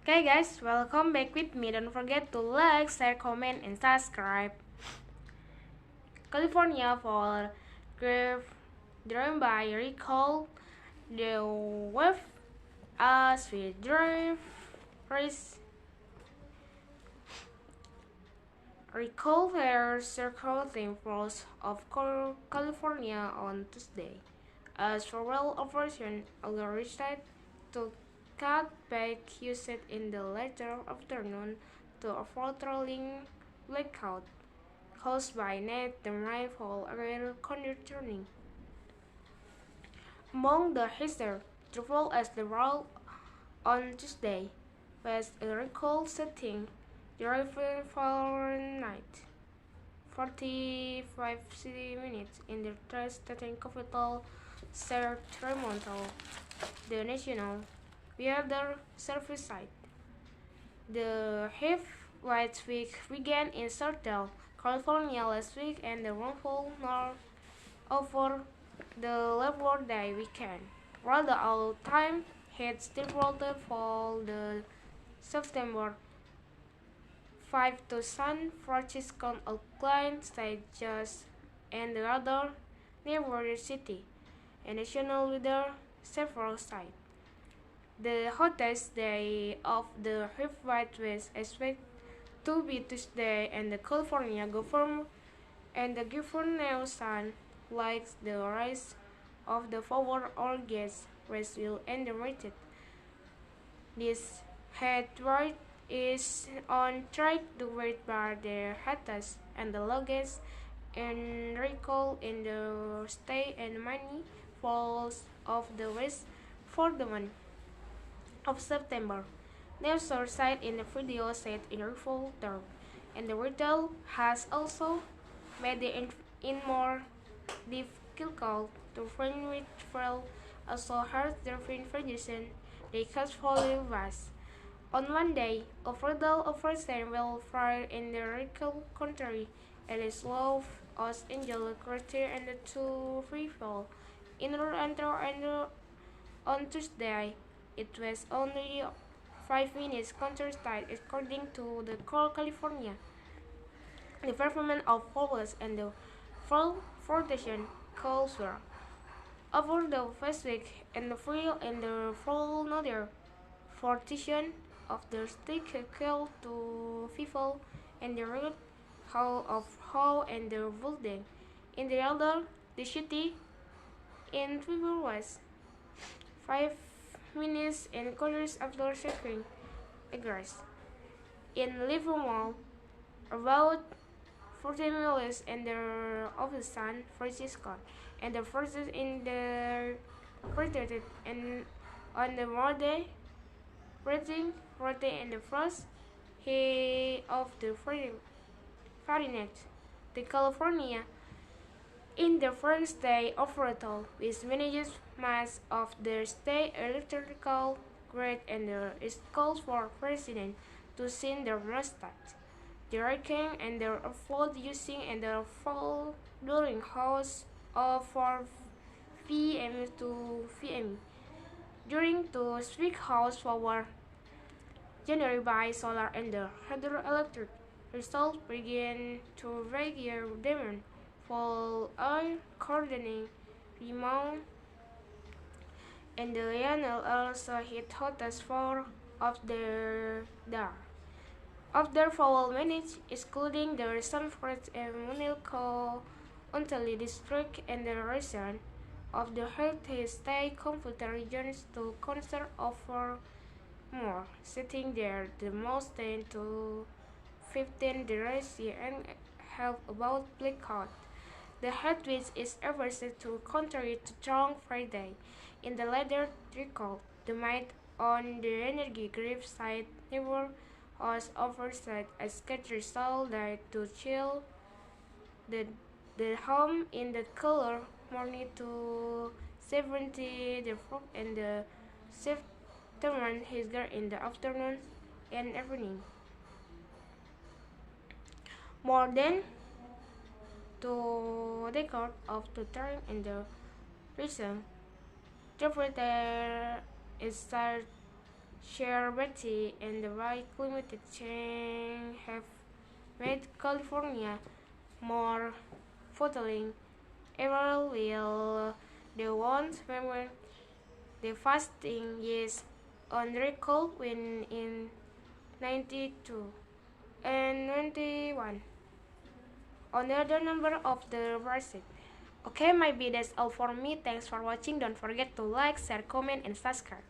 Okay guys, welcome back with me. Don't forget to like, share, comment, and subscribe. California fall grave driven by recall the wave as we drive race recall their circling force of California on Tuesday as several operations already to cut back usage in the later afternoon to avoid rolling blackout caused by net the rainfall air conditioning. Among the hazards, travel as the road on Tuesday was a record setting driving Fahrenheit 45 minutes in the state capital Sacramento, the National Weather Service site. The heat wave week began in Southern California last week and the rainfall north over the Labor Day weekend, while the all-time heat still reported for the September 5 to San Francisco, Oakland, St. John's, and the other neighboring city, and national weather several sites. The hottest day of the heat wave was expected to be Tuesday, and the California governor and the governor sun likes the rise of the forward oil gas residue estimated. This heat wave is on track to wait by the hottest and the longest in recall in the state and many falls of the west for the month of September. News source cited in the video said in rifle term, and the retail has also made it in more difficult to find with fuel also hurt their information they cause volume was. On Monday, a federal operation will fire in the Rico country and is Los Angeles quarter and the two people in Orlando and on Tuesday. It was only 5 minutes counter-strike according to the California Department of Forest and the Fall Foundation calls for. Over the past week and the free and the fall another 14 of the stick killed two people and the root hall of how and the building. In the other, the city in February was 5 minutes and quarters after shaking aggress. In Livermore, about 40 miles and the of the San Francisco, and the first in the cratered and on the Monday, rating in the first he of the Fahrenheit, the California in the first day operator, which manages mass of the state electrical grid and is calls for president to send the mustache. The ranking and the afford using and the fall during hours of 4 p.m. to p.m. During to speak house forward January by solar and the hydroelectric results begin to regular demand for oil coordinating remount and the Lionel also hit hottest four of the day. Of their fall minutes, excluding the Sanford and Munilco Ontario district and the region of the Heritage State Computer regions to concert over more, sitting there the most 10 to 15 degrees and have about blackout. The headwind is ever set to contrary to strong Friday. In the latter recall, the might on the energy grip side never was oversight a scheduled soul died to chill the home in the color morning to 70 the fog and the September his girl in the afternoon and evening. More than 2 decades of the time in the reason, the is sheer beauty and the right climate change have made California more fulfilling. April will the ones when the fasting is on record when in 92 and 91 another number of the verses. Okay, maybe that's all for me. Thanks for watching. Don't forget to like, share, comment, and subscribe.